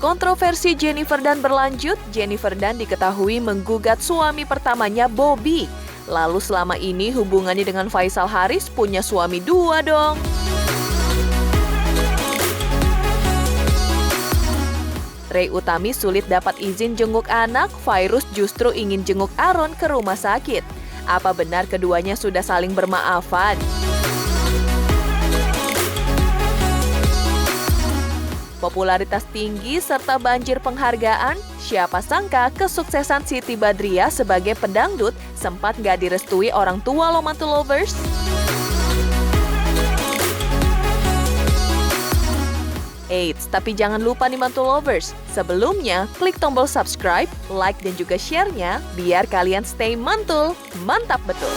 Kontroversi Jennifer Dunn berlanjut. Jennifer Dunn diketahui menggugat suami pertamanya Bobby. Lalu selama ini hubungannya dengan Faisal Haris punya suami dua dong. Ray Utami sulit dapat izin jenguk anak, Virus justru ingin jenguk Aaron ke rumah sakit. Apa benar keduanya sudah saling bermaafan? Popularitas tinggi serta banjir penghargaan, siapa sangka kesuksesan Siti Badriah sebagai pedangdut sempat gak direstui orang tua lo mantu lovers? Eits, tapi jangan lupa nih mantu lovers, sebelumnya klik tombol subscribe, like dan juga share-nya biar kalian stay mantul, mantap betul!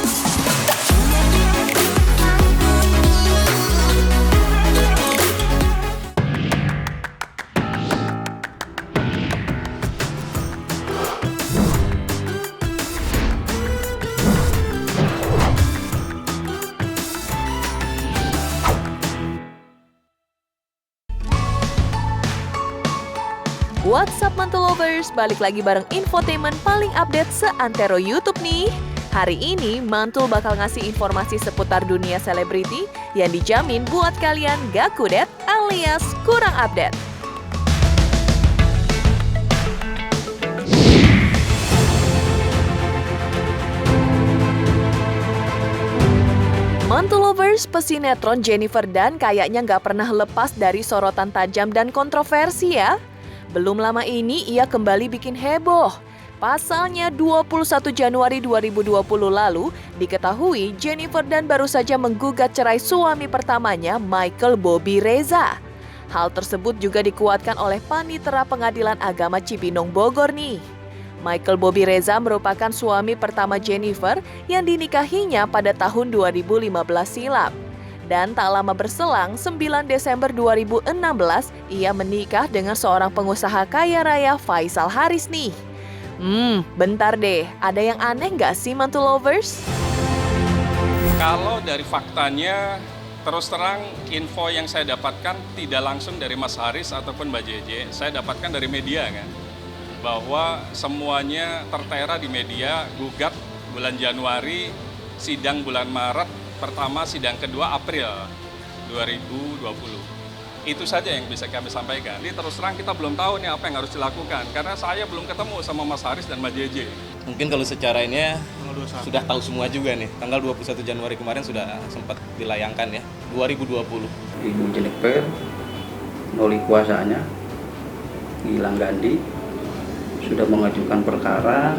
What's up mantu lovers, balik lagi bareng infotainment paling update seantero YouTube nih. Hari ini Mantul bakal ngasih informasi seputar dunia selebriti yang dijamin buat kalian gak kudet alias kurang update. Mantul lovers, pesinetron Jennifer Dunn kayaknya gak pernah lepas dari sorotan tajam dan kontroversi ya. Belum lama ini ia kembali bikin heboh. Pasalnya 21 Januari 2020 lalu diketahui Jennifer Dunn baru saja menggugat cerai suami pertamanya Michael Bobby Reza. Hal tersebut juga dikuatkan oleh Panitera Pengadilan Agama Cibinong Bogor nih. Michael Bobby Reza merupakan suami pertama Jennifer yang dinikahinya pada tahun 2015 silam. Dan tak lama berselang, 9 Desember 2016, ia menikah dengan seorang pengusaha kaya raya Faisal Haris nih. Bentar deh, ada yang aneh nggak sih mantu lovers? Kalau dari faktanya, terus terang info yang saya dapatkan tidak langsung dari Mas Haris ataupun Mbak JJ. Saya dapatkan dari media kan, bahwa semuanya tertera di media, gugat bulan Januari, sidang bulan Maret, pertama sidang kedua April 2020. Itu saja yang bisa kami sampaikan. Jadi terus terang kita belum tahu nih apa yang harus dilakukan. Karena saya belum ketemu sama Mas Haris dan Mbak JJ. Mungkin kalau secara ini sudah tahu semua juga nih. Tanggal 21 Januari kemarin sudah sempat dilayangkan ya, 2020. Ibu Jennifer, nolih kuasanya, hilang Gandhi, sudah mengajukan perkara,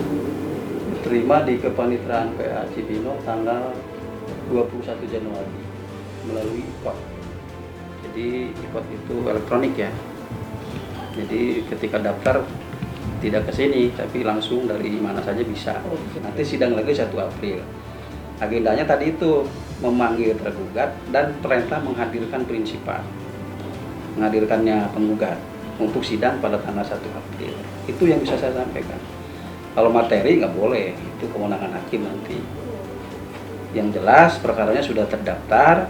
diterima di Kepaniteraan PA Cibinong tanggal 21 Januari melalui IPOT. Jadi IPOT itu elektronik ya. Jadi ketika daftar tidak ke sini tapi langsung dari mana saja bisa. Nanti sidang lagi 1 April. Agendanya tadi itu memanggil tergugat dan perintah menghadirkan prinsipan. Menghadirkannya penggugat untuk sidang pada tanggal 1 April. Itu yang bisa saya sampaikan. Kalau materi nggak boleh, itu kewenangan hakim nanti. Yang jelas perkaranya sudah terdaftar.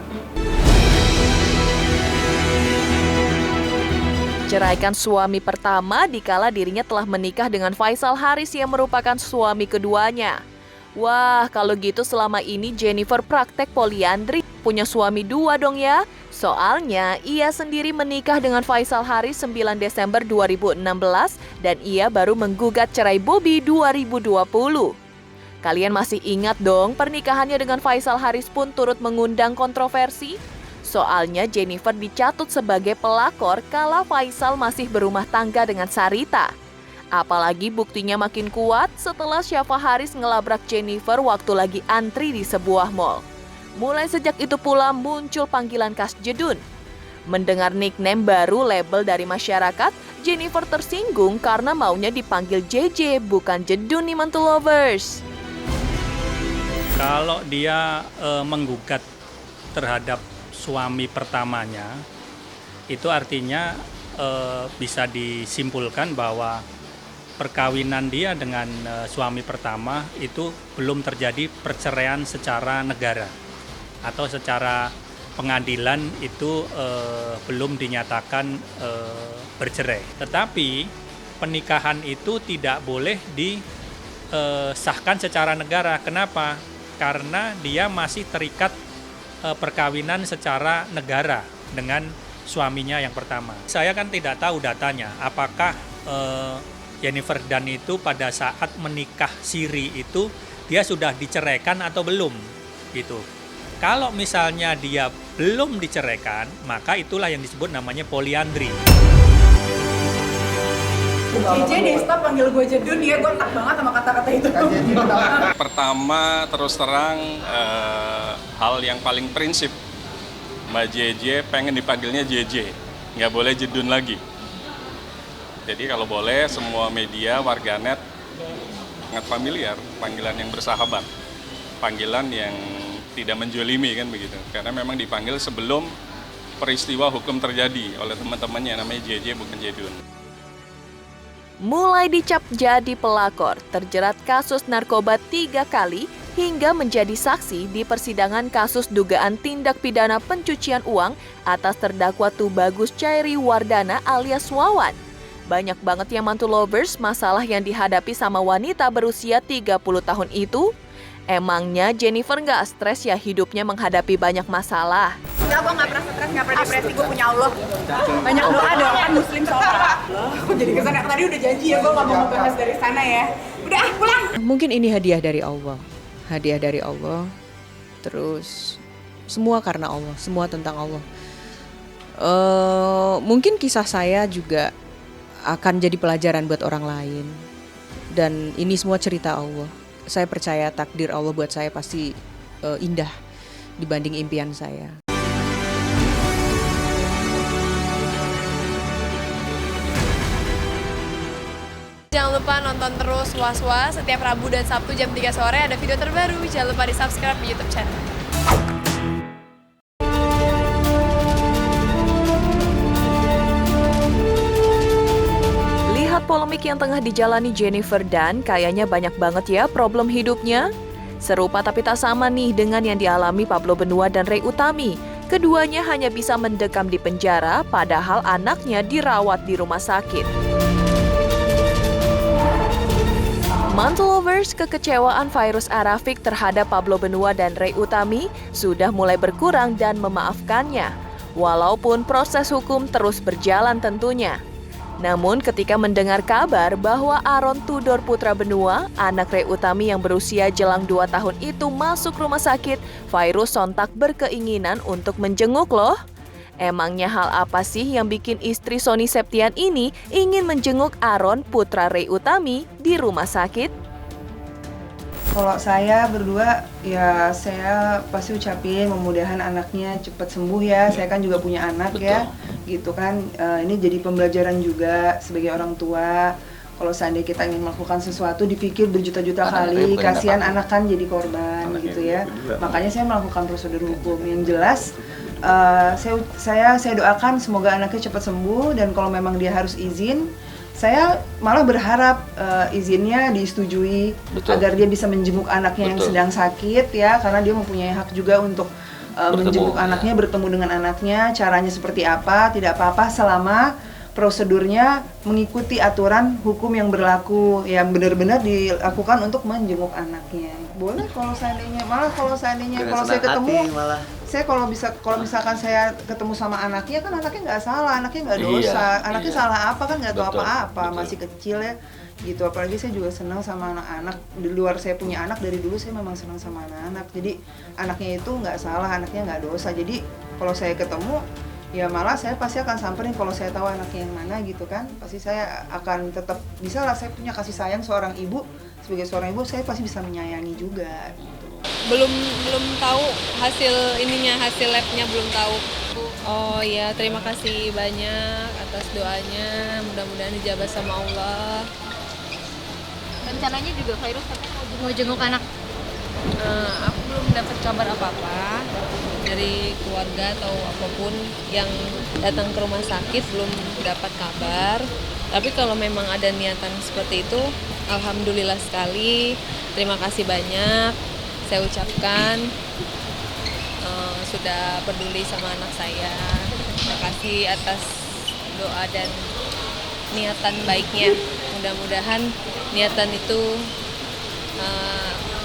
Ceraikan suami pertama dikala dirinya telah menikah dengan Faisal Haris yang merupakan suami keduanya. Wah, kalau gitu selama ini Jennifer praktek poliandri, punya suami dua dong ya. Soalnya ia sendiri menikah dengan Faisal Haris 9 Desember 2016 dan ia baru menggugat cerai Bobby 2020. Kalian masih ingat dong pernikahannya dengan Faisal Haris pun turut mengundang kontroversi? Soalnya Jennifer dicatut sebagai pelakor kala Faisal masih berumah tangga dengan Sarita. Apalagi buktinya makin kuat setelah Syafa Haris ngelabrak Jennifer waktu lagi antri di sebuah mall. Mulai sejak itu pula muncul panggilan khas Jedun. Mendengar nickname baru label dari masyarakat, Jennifer tersinggung karena maunya dipanggil JJ bukan Jedun nih mantu lovers. Kalau dia menggugat terhadap suami pertamanya, itu artinya bisa disimpulkan bahwa perkawinan dia dengan suami pertama itu belum terjadi perceraian secara negara atau secara pengadilan itu belum dinyatakan bercerai. Tetapi pernikahan itu tidak boleh disahkan secara negara. Kenapa? Karena dia masih terikat perkawinan secara negara dengan suaminya yang pertama. Saya kan tidak tahu datanya, apakah Jennifer Dunn itu pada saat menikah siri itu dia sudah diceraikan atau belum gitu. Kalau misalnya dia belum diceraikan, maka itulah yang disebut namanya poliandri. JJ Desta panggil gue Jedun, ya gue tak banget sama kata-kata itu. Pertama, terus terang hal yang paling prinsip, Mbak JJ pengen dipanggilnya JJ, nggak boleh Jedun lagi. Jadi kalau boleh semua media, warganet sangat familiar, panggilan yang bersahabat, panggilan yang tidak menjolimi kan begitu. Karena memang dipanggil sebelum peristiwa hukum terjadi oleh teman-temannya namanya JJ bukan Jedun. Mulai dicap jadi pelakor, terjerat kasus narkoba 3 kali, hingga menjadi saksi di persidangan kasus dugaan tindak pidana pencucian uang atas terdakwa Tubagus Chairi Wardana alias Wawan. Banyak banget ya mantu lovers masalah yang dihadapi sama wanita berusia 30 tahun itu. Emangnya Jennifer nggak stres ya hidupnya menghadapi banyak masalah? Enggak, gue nggak pernah stres, nggak pernah depresi, gue punya Allah. Banyak doa kan muslim soalnya. Aku jadi kesana, tadi udah janji ya gue nggak mau ngebahas dari sana ya. Udah, pulang! Mungkin ini hadiah dari Allah. Hadiah dari Allah. Terus semua karena Allah, semua tentang Allah. Mungkin kisah saya juga akan jadi pelajaran buat orang lain. Dan ini semua cerita Allah. Saya percaya takdir Allah buat saya pasti indah dibanding impian saya. Jangan lupa nonton terus Was-Was setiap Rabu dan Sabtu jam 3 sore ada video terbaru. Jangan lupa di-subscribe di YouTube channel. Lihat polemik yang tengah dijalani Jennifer Dunn, kayaknya banyak banget ya problem hidupnya. Serupa tapi tak sama nih dengan yang dialami Pablo Benua dan Ray Utami. Keduanya hanya bisa mendekam di penjara, padahal anaknya dirawat di rumah sakit. Mantu lovers, kekecewaan Fairuz Arafik terhadap Pablo Benua dan Ray Utami sudah mulai berkurang dan memaafkannya. Walaupun proses hukum terus berjalan tentunya. Namun ketika mendengar kabar bahwa Aaron Tudor Putra Benua, anak Ray Utami yang berusia jelang 2 tahun itu masuk rumah sakit, Fairuz sontak berkeinginan untuk menjenguk loh. Emangnya hal apa sih yang bikin istri Sony Septian ini ingin menjenguk Aaron Putra Ray Utami di rumah sakit? Kalau saya berdua, ya saya pasti ucapin mudah-mudahan anaknya cepat sembuh ya. Saya kan juga punya anak. Betul. Ya, gitu kan. Ini jadi pembelajaran juga sebagai orang tua. Kalau seandainya kita ingin melakukan sesuatu, dipikir berjuta-juta kali, kasihan anak kan jadi korban gitu ya. Makanya saya melakukan prosedur hukum yang jelas. Saya doakan semoga anaknya cepat sembuh, dan kalau memang dia harus izin, saya malah berharap izinnya disetujui. Betul. Agar dia bisa menjenguk anaknya. Betul. Yang sedang sakit ya, karena dia mempunyai hak juga untuk menjenguk anaknya, bertemu dengan anaknya. Caranya seperti apa, tidak apa-apa selama prosedurnya mengikuti aturan hukum yang berlaku, yang benar-benar dilakukan untuk menjenguk anaknya. Boleh kalau seandainya kalau saya ketemu malah. Saya kalau misalkan saya ketemu sama anaknya, kan anaknya nggak salah, anaknya nggak dosa, anaknya salah apa kan nggak tahu apa-apa, masih kecil ya, gitu. Apalagi saya juga senang sama anak-anak. Di luar saya punya anak, dari dulu saya memang senang sama anak-anak. Jadi anaknya itu nggak salah, anaknya nggak dosa. Jadi kalau saya ketemu, ya malah saya pasti akan samperin kalau saya tahu anaknya yang mana gitu kan. Pasti saya akan tetap bisa lah, saya punya kasih sayang seorang ibu. Sebagai seorang ibu saya pasti bisa menyayangi juga gitu. Belum tahu hasil labnya belum tahu. Oh ya, terima kasih banyak atas doanya, mudah-mudahan dijabah sama Allah. Rencananya juga Fairuz mau jenguk anak. Aku belum dapat kabar apa-apa dari keluarga atau apapun yang datang ke rumah sakit, belum dapat kabar. Tapi kalau memang ada niatan seperti itu, alhamdulillah sekali. Terima kasih banyak. Saya ucapkan sudah peduli sama anak saya. Terima kasih atas doa dan niatan baiknya. Mudah-mudahan niatan itu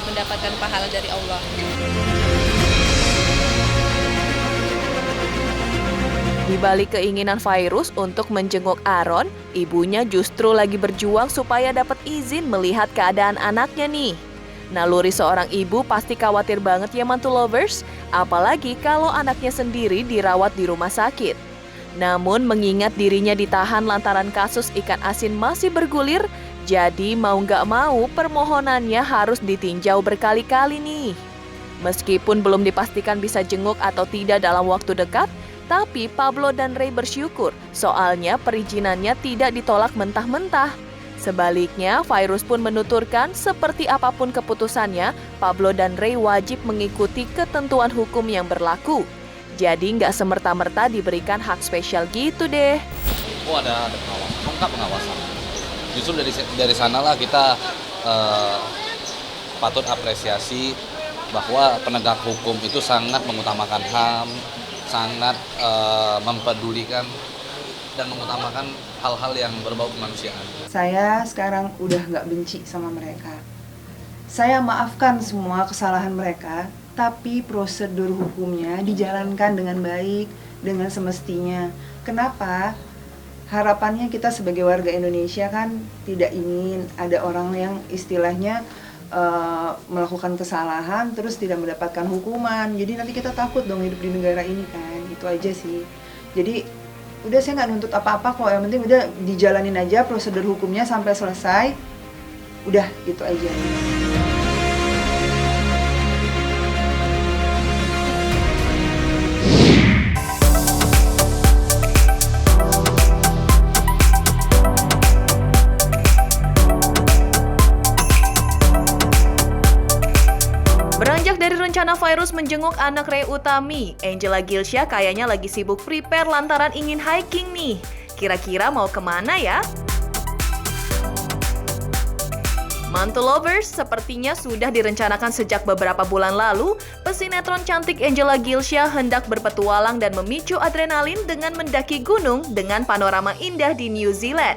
mendapatkan pahala dari Allah. Di balik keinginan Fairuz untuk menjenguk Aaron, ibunya justru lagi berjuang supaya dapat izin melihat keadaan anaknya nih. Naluri seorang ibu pasti khawatir banget ya mantu lovers, apalagi kalau anaknya sendiri dirawat di rumah sakit. Namun mengingat dirinya ditahan lantaran kasus ikan asin masih bergulir, jadi mau nggak mau permohonannya harus ditinjau berkali-kali nih. Meskipun belum dipastikan bisa jenguk atau tidak dalam waktu dekat, tapi Pablo dan Ray bersyukur, soalnya perizinannya tidak ditolak mentah-mentah. Sebaliknya, Fairuz pun menuturkan seperti apapun keputusannya, Pablo dan Ray wajib mengikuti ketentuan hukum yang berlaku. Jadi nggak semerta-merta diberikan hak spesial gitu deh. Oh ada pengawasan, lengkap pengawasan. Justru dari sanalah kita patut apresiasi bahwa penegak hukum itu sangat mengutamakan HAM, sangat mempedulikan dan mengutamakan hal-hal yang berbau kemanusiaan. Saya sekarang udah nggak benci sama mereka. Saya maafkan semua kesalahan mereka, tapi prosedur hukumnya dijalankan dengan baik, dengan semestinya. Kenapa? Harapannya kita sebagai warga Indonesia kan tidak ingin ada orang yang istilahnya melakukan kesalahan terus tidak mendapatkan hukuman. Jadi nanti kita takut dong hidup di negara ini kan. Itu aja sih. Jadi udah saya nggak nuntut apa-apa kok. Yang penting udah dijalanin aja prosedur hukumnya sampai selesai. Udah gitu aja. Beranjak dari rencana Fairuz menjenguk anak Ray Utami, Angela Gilsya kayaknya lagi sibuk prepare lantaran ingin hiking nih. Kira-kira mau kemana ya? Mantu lovers, sepertinya sudah direncanakan sejak beberapa bulan lalu, pesinetron cantik Angela Gilsya hendak berpetualang dan memicu adrenalin dengan mendaki gunung dengan panorama indah di New Zealand.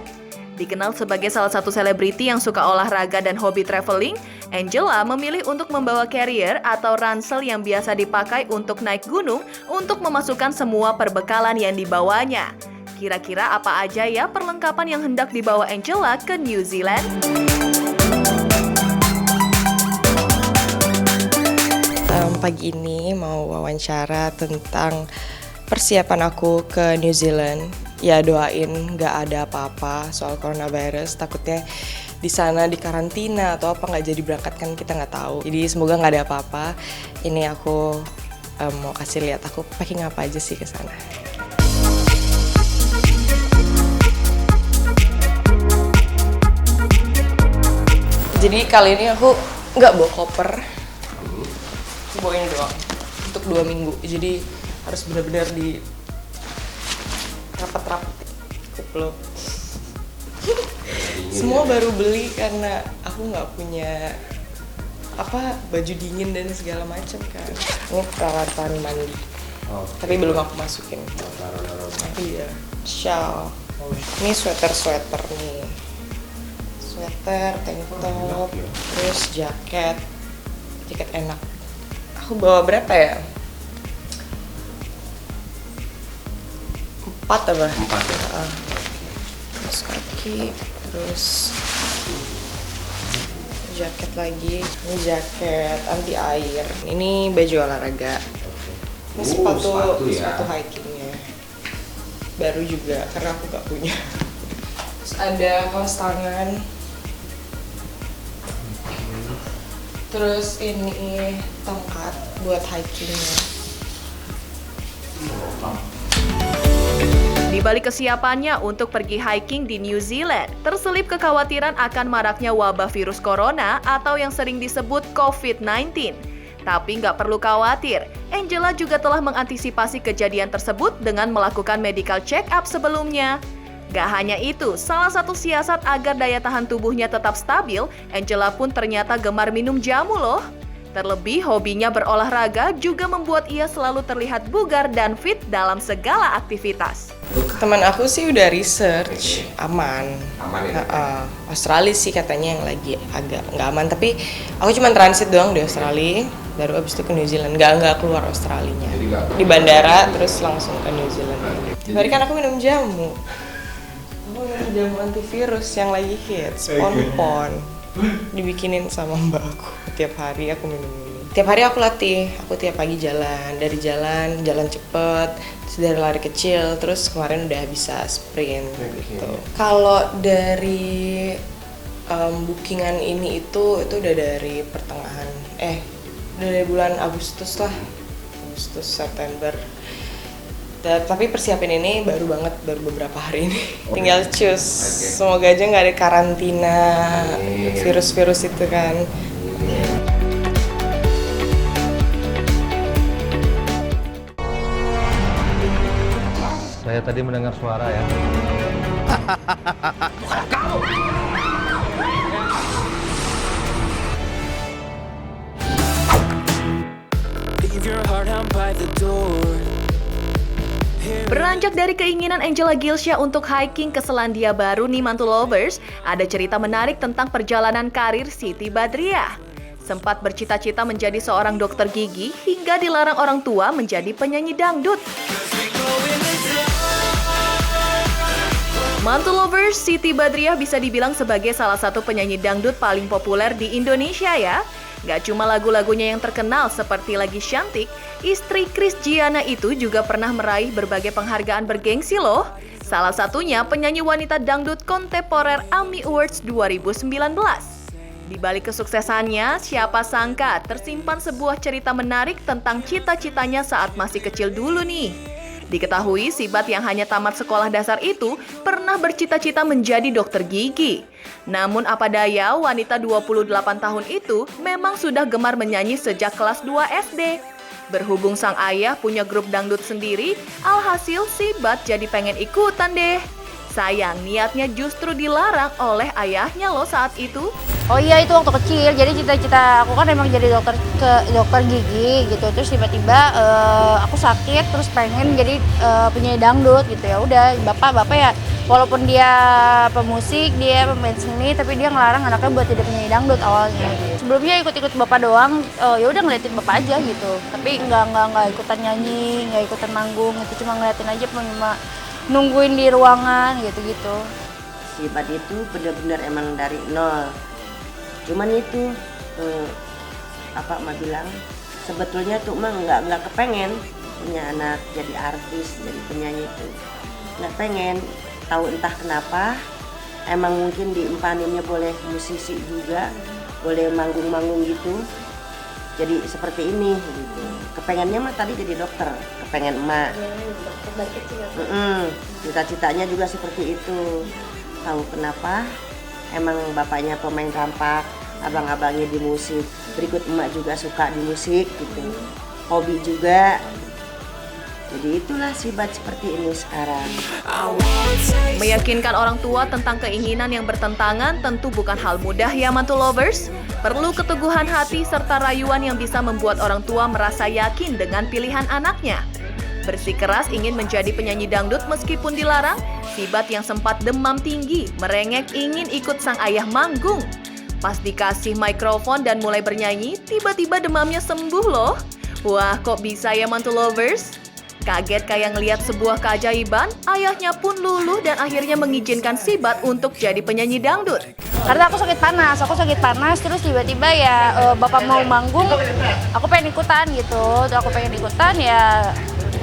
Dikenal sebagai salah satu selebriti yang suka olahraga dan hobi traveling, Angela memilih untuk membawa carrier atau ransel yang biasa dipakai untuk naik gunung untuk memasukkan semua perbekalan yang dibawanya. Kira-kira apa aja ya perlengkapan yang hendak dibawa Angela ke New Zealand? Pagi ini mau wawancara tentang persiapan aku ke New Zealand. Ya doain nggak ada apa-apa soal coronavirus, takutnya di sana di karantina atau apa nggak jadi berangkat kan kita nggak tahu. Jadi semoga nggak ada apa-apa. Ini aku mau kasih lihat aku packing apa aja sih ke sana. Jadi kali ini aku nggak bawa koper, aku bawa ini doang untuk 2 minggu. Jadi harus benar-benar di rapat-rapat kupluk. Semua baru beli karena aku nggak punya baju dingin dan segala macam kan. Ini peralatan mandi, tapi belum aku masukin. Iya, shawl. Ini sweater nih, sweater, tank top, terus jaket enak. Aku bawa berapa ya? 4 apa? 4 ya? Terus kaki, terus jaket lagi. Ini jaket anti air. Ini baju olahraga. Ini sepatu hikingnya. Baru juga, karena aku gak punya. Terus ada kaos tangan. Terus ini tongkat buat hikingnya. Di balik kesiapannya untuk pergi hiking di New Zealand, terselip kekhawatiran akan maraknya wabah virus corona atau yang sering disebut COVID-19. Tapi nggak perlu khawatir, Angela juga telah mengantisipasi kejadian tersebut dengan melakukan medical check-up sebelumnya. Gak hanya itu, salah satu siasat agar daya tahan tubuhnya tetap stabil, Angela pun ternyata gemar minum jamu loh. Terlebih hobinya berolahraga juga membuat ia selalu terlihat bugar dan fit dalam segala aktivitas. Teman aku sih udah research, aman ya? Australia sih katanya yang lagi agak nggak aman, tapi aku cuma transit doang di Australia, baru abis itu ke New Zealand, nggak keluar Australinya. Di bandara terus langsung ke New Zealand. Tiap hari kan aku minum jamu. Aku minum jamu antivirus yang lagi hits, Pon-Pon. Dibikinin sama mbak aku. Tiap hari aku minum ini. Tiap hari aku latih, aku tiap pagi jalan. Dari jalan cepet, terus dari lari kecil, terus kemarin udah bisa sprint gitu. Kalau dari bookingan ini itu udah dari pertengahan, dari bulan Agustus lah, Agustus September. Tapi persiapin ini baru beberapa hari ini. Tinggal choose. Semoga aja nggak ada karantina virus-virus itu kan. Saya tadi mendengar suara ya. Beranjak dari keinginan Angela Gilsha untuk hiking ke Selandia Baru nih Mantul Lovers, ada cerita menarik tentang perjalanan karir Siti Badriah. Sempat bercita-cita menjadi seorang dokter gigi hingga dilarang orang tua menjadi penyanyi dangdut. Mantul Lovers, Siti Badriah bisa dibilang sebagai salah satu penyanyi dangdut paling populer di Indonesia ya. Gak cuma lagu-lagunya yang terkenal seperti Lagi Cantik, istri Kris Giana itu juga pernah meraih berbagai penghargaan bergengsi loh. Salah satunya penyanyi wanita dangdut kontemporer AMI Awards 2019. Di balik kesuksesannya, siapa sangka tersimpan sebuah cerita menarik tentang cita-citanya saat masih kecil dulu nih. Diketahui Sibat yang hanya tamat sekolah dasar itu pernah bercita-cita menjadi dokter gigi. Namun apa daya, wanita 28 tahun itu memang sudah gemar menyanyi sejak kelas 2 SD. Berhubung sang ayah punya grup dangdut sendiri, alhasil Sibat jadi pengen ikutan deh. Sayang, niatnya justru dilarang oleh ayahnya loh saat itu. Oh iya, itu waktu kecil. Jadi cita-cita aku kan emang jadi dokter gigi gitu. Terus tiba-tiba aku sakit, terus pengen jadi penyanyi dangdut gitu ya. Udah, bapak ya, walaupun dia pemusik, dia pemain seni, tapi dia ngelarang anaknya buat jadi penyanyi dangdut awalnya. Sebelumnya ikut-ikut bapak doang, ya udah ngeliatin bapak aja gitu. Tapi nggak ikutan nyanyi, nggak ikutan manggung, itu cuma ngeliatin aja, cuma nungguin di ruangan gitu-gitu. Sibat itu benar-benar emang dari nol. Cuman itu emak bilang sebetulnya tuh emak nggak kepengen punya anak jadi artis, jadi penyanyi itu nggak pengen. Tahu entah kenapa, emang mungkin diempaninnya boleh musisi juga, boleh manggung-manggung gitu. Jadi seperti ini gitu. Kepengennya mah tadi jadi dokter, kepengen emak. Cita-citanya juga seperti itu. Tahu kenapa? Emang bapaknya pemain rampak, abang-abangnya di musik. Berikut emak juga suka di musik gitu. Hobi juga. Jadi itulah Sibat seperti ini sekarang. Meyakinkan orang tua tentang keinginan yang bertentangan tentu bukan hal mudah ya Mantul Lovers. Perlu keteguhan hati serta rayuan yang bisa membuat orang tua merasa yakin dengan pilihan anaknya. Bersikeras ingin menjadi penyanyi dangdut meskipun dilarang, Sibat yang sempat demam tinggi, merengek ingin ikut sang ayah manggung. Pas dikasih mikrofon dan mulai bernyanyi, tiba-tiba demamnya sembuh loh. Wah, kok bisa ya Mantul Lovers? Kaget kayak ngeliat sebuah keajaiban, ayahnya pun luluh dan akhirnya mengizinkan Sibat untuk jadi penyanyi dangdut. Karena aku sakit panas, terus tiba-tiba ya bapak mau manggung, aku pengen ikutan gitu. Ya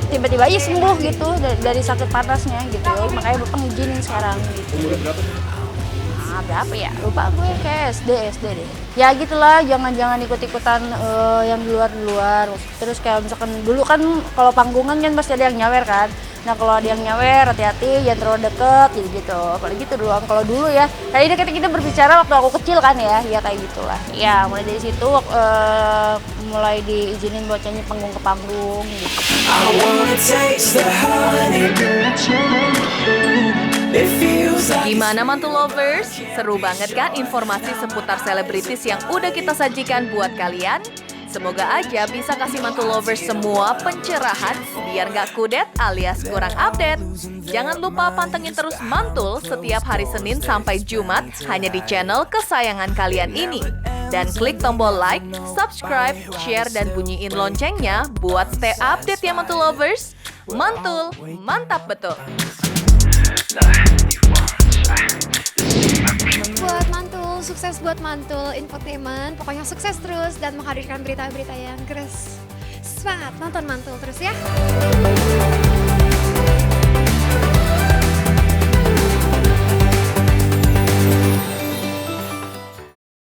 tiba-tiba aja sembuh gitu dari sakit panasnya gitu. Makanya bapak ngizinin sekarang gitu. Umur berapa? Berapa ya? Lupa gue, kayak SD deh. Ya gitulah, jangan ikut-ikutan yang di luar. Terus kayak misalkan dulu kan kalau panggungan kan pasti ada yang nyawer kan. Nah kalau ada yang nyawer, hati-hati, jangan terlalu deket gitu. Apalagi itu doang. Kalau dulu ya, kayak kita berbicara waktu aku kecil kan ya kayak gitulah. Ya mulai dari situ mulai diizinin buat nyanyi panggung ke panggung gitu. Gimana Mantul Lovers? Seru banget kan informasi seputar selebritis yang udah kita sajikan buat kalian? Semoga aja bisa kasih Mantul Lovers semua pencerahan biar nggak kudet alias kurang update. Jangan lupa pantengin terus Mantul setiap hari Senin sampai Jumat hanya di channel kesayangan kalian ini. Dan klik tombol like, subscribe, share, dan bunyiin loncengnya buat stay update ya Mantul Lovers. Mantul, mantap betul. Buat Mantul, sukses buat Mantul Infotainment. Pokoknya sukses terus dan menghadirkan berita-berita yang keren. Semangat nonton Mantul terus ya.